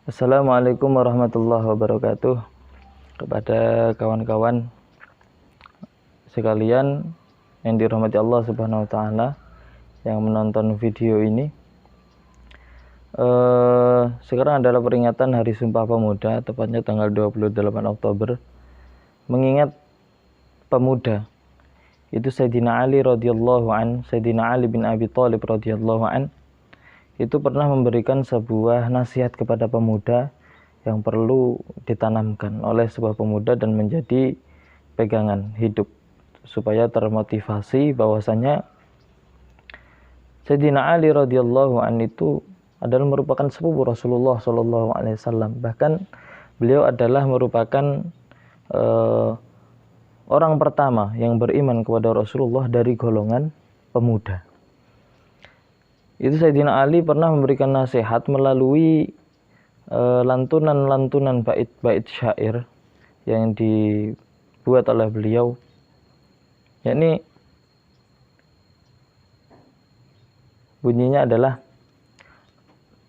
Assalamualaikum warahmatullahi wabarakatuh. Kepada kawan-kawan sekalian yang dirahmati Allah Subhanahu wa taala yang menonton video ini. Sekarang adalah peringatan Hari Sumpah Pemuda, tepatnya tanggal 28 Oktober. Mengingat pemuda itu Sayyidina Ali radhiyallahu an, Sayyidina Ali bin Abi Thalib radhiyallahu an itu pernah memberikan sebuah nasihat kepada pemuda yang perlu ditanamkan oleh sebuah pemuda dan menjadi pegangan hidup supaya termotivasi bahwasanya Sayyidina Ali radhiyallahu an itu adalah merupakan sepupu Rasulullah sallallahu alaihi wasallam. Bahkan beliau adalah merupakan orang pertama yang beriman kepada Rasulullah dari golongan pemuda. Itu Sayyidina Ali pernah memberikan nasihat melalui lantunan-lantunan bait-bait syair yang dibuat oleh beliau, yakni bunyinya adalah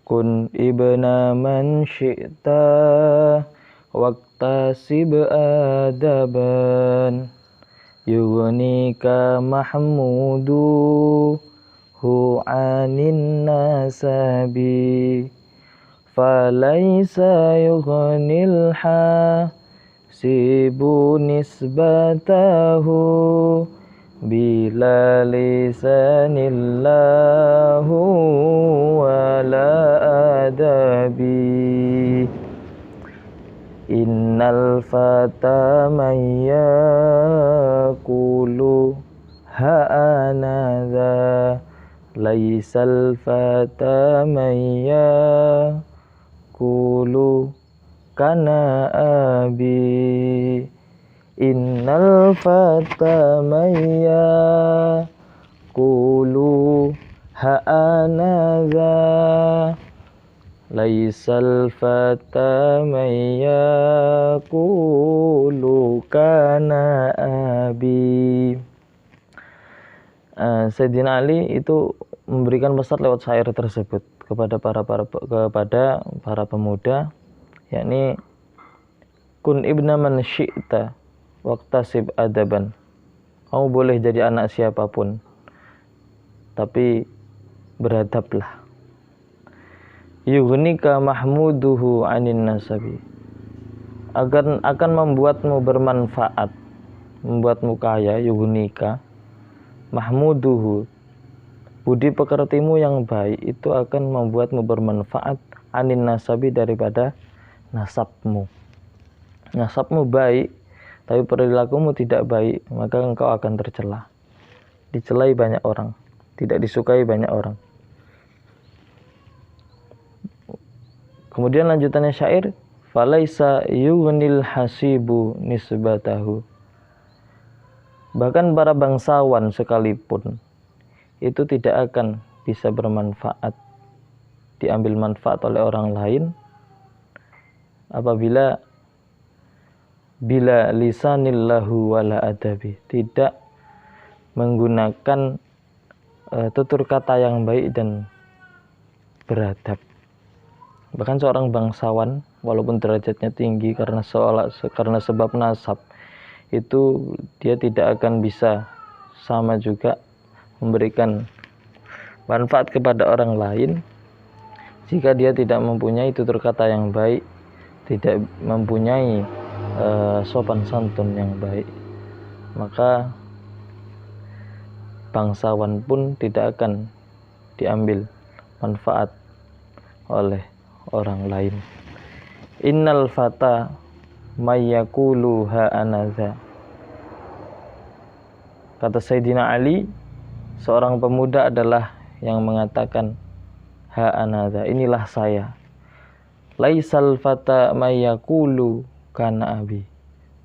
kun ibna man syi'ta waqtasib adaban yughnika mahmudu hu anin nasabi falaysa yughnil hasibu nisbatahu bila lisanillahu wala adabi innal fata man yaqulu ha'anadha laisal fata man yaqulu kana abi innal fata man yaqulu ha'anadha laisal fata man yaqulu kana abi. Sayyidina Ali itu memberikan pesan lewat syair tersebut kepada para pemuda, yakni kun ibna man syi'ta waqtasib adaban. Kamu boleh jadi anak siapapun, tapi beradablah. Yughnika mahmuduhu anin nasabi. Akan membuatmu bermanfaat, membuatmu kaya. Yughnika mahmuduhu, budi pekertimu yang baik itu akan membuatmu bermanfaat anin nasabi, daripada nasabmu. Nasabmu baik tapi perilakumu tidak baik, maka engkau akan tercela, dicelai banyak orang, tidak disukai banyak orang. Kemudian lanjutannya syair, falaisa yughnil hasibu nisbatahu. Bahkan para bangsawan sekalipun itu tidak akan bisa bermanfaat, diambil manfaat oleh orang lain apabila bila lisanillahu wala adabi, tidak menggunakan tutur kata yang baik dan beradab. Bahkan seorang bangsawan walaupun derajatnya tinggi karena sebab nasab, itu dia tidak akan bisa sama juga memberikan manfaat kepada orang lain jika dia tidak mempunyai tutur kata yang baik, tidak mempunyai sopan santun yang baik. Maka bangsawan pun tidak akan diambil manfaat oleh orang lain. Innal fata mayyakulu ha'anadha. Kata Sayyidina Ali, seorang pemuda adalah yang mengatakan ha'anadha, inilah saya. Laisal fata mayyakulu kana abi.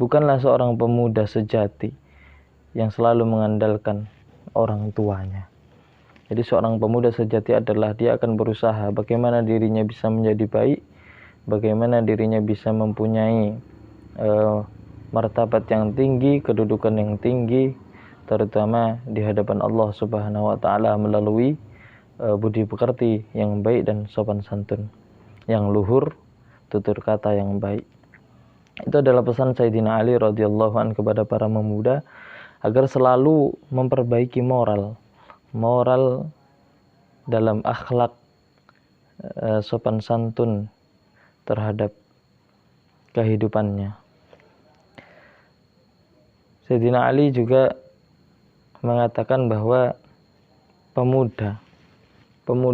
Bukanlah seorang pemuda sejati yang selalu mengandalkan orang tuanya. Jadi seorang pemuda sejati adalah dia akan berusaha bagaimana dirinya bisa menjadi baik, bagaimana dirinya bisa mempunyai martabat yang tinggi, kedudukan yang tinggi, terutama di hadapan Allah Subhanahu wa taala melalui budi pekerti yang baik dan sopan santun yang luhur, tutur kata yang baik. Itu adalah pesan Sayyidina Ali radhiyallahu anhu kepada para pemuda agar selalu memperbaiki moral dalam akhlak, sopan santun terhadap kehidupannya. Sayyidina Ali juga mengatakan bahwa pemuda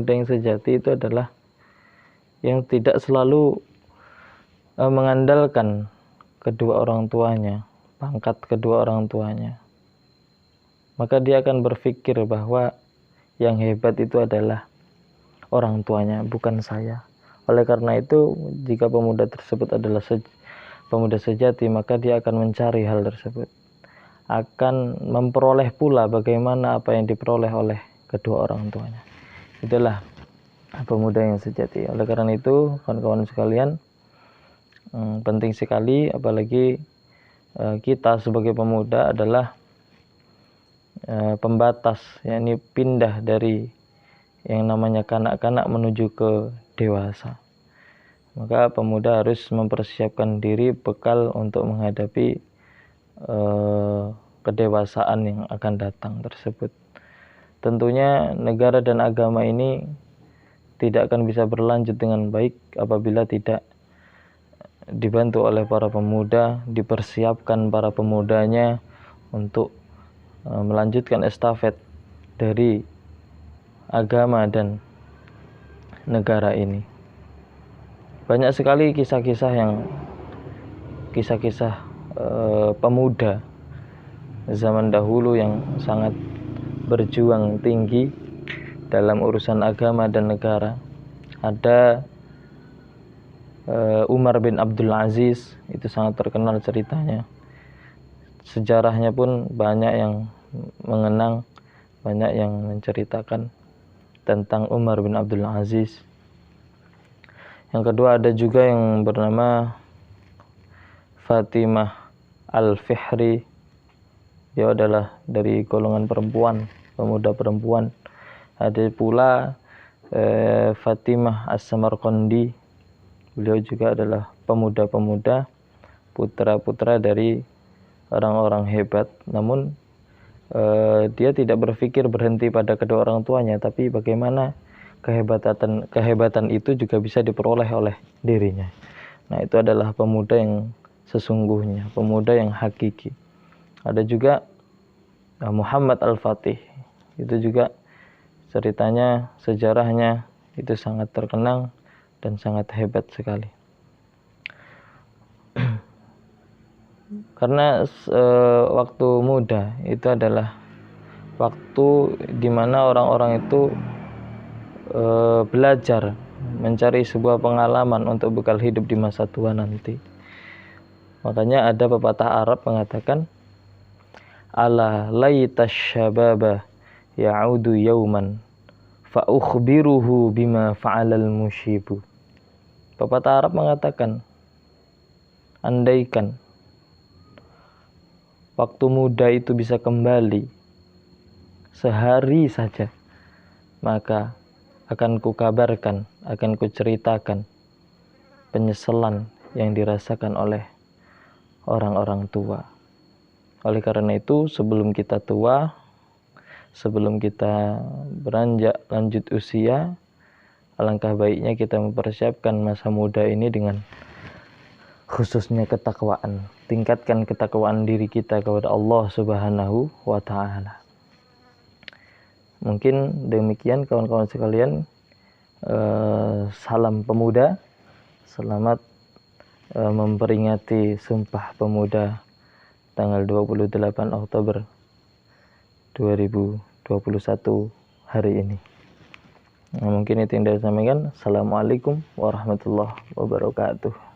yang sejati itu adalah yang tidak selalu mengandalkan kedua orang tuanya, pangkat kedua orang tuanya. Maka dia akan berpikir bahwa yang hebat itu adalah orang tuanya, bukan saya. Oleh karena itu, jika pemuda tersebut adalah pemuda sejati, maka dia akan mencari hal tersebut. Akan memperoleh pula bagaimana apa yang diperoleh oleh kedua orang tuanya. Itulah pemuda yang sejati. Oleh karena itu, kawan-kawan sekalian, penting sekali, apalagi kita sebagai pemuda adalah pembatas, yakni pindah dari yang namanya kanak-kanak menuju ke dewasa. Maka pemuda harus mempersiapkan diri bekal untuk menghadapi kedewasaan yang akan datang tersebut. Tentunya negara dan agama ini tidak akan bisa berlanjut dengan baik apabila tidak dibantu oleh para pemuda, dipersiapkan para pemudanya untuk melanjutkan estafet dari agama dan negara ini. Banyak sekali kisah-kisah pemuda zaman dahulu yang sangat berjuang tinggi dalam urusan agama dan negara. Ada Umar bin Abdul Aziz, itu sangat terkenal ceritanya. Sejarahnya pun banyak yang mengenang, banyak yang menceritakan tentang Umar bin Abdul Aziz. Yang kedua ada juga yang bernama Fatimah Al-Fihri. Dia adalah dari golongan perempuan, pemuda perempuan. Ada pula Fatimah As-Samarqandi. Beliau juga adalah pemuda-pemuda, putra-putra dari orang-orang hebat. Namun dia tidak berpikir berhenti pada kedua orang tuanya, tapi bagaimana kehebatan itu juga bisa diperoleh oleh dirinya. Nah, itu adalah pemuda yang sesungguhnya, pemuda yang hakiki. Ada juga Muhammad Al-Fatih. Itu juga ceritanya, sejarahnya itu sangat terkenang dan sangat hebat sekali. Karena waktu muda itu adalah waktu di mana orang-orang itu belajar, mencari sebuah pengalaman untuk bekal hidup di masa tua nanti. Makanya ada pepatah Arab mengatakan, ala laytas syababa ya'udu yauman fa ukhbiruhu bima fa'alal musyibu. Pepatah Arab mengatakan, andaikan waktu muda itu bisa kembali sehari saja, maka akan kukabarkan, akan kuceritakan penyesalan yang dirasakan oleh orang-orang tua. Oleh karena itu, sebelum kita tua, sebelum kita beranjak lanjut usia, alangkah baiknya kita mempersiapkan masa muda ini dengan khususnya ketakwaan. Tingkatkan ketakwaan diri kita kepada Allah Subhanahu wa ta'ala. Mungkin demikian kawan-kawan sekalian. Salam pemuda. Selamat memperingati Sumpah Pemuda tanggal 28 Oktober 2021 hari ini. Nah, mungkin itu yang saya sampaikan. Assalamualaikum warahmatullahi wabarakatuh.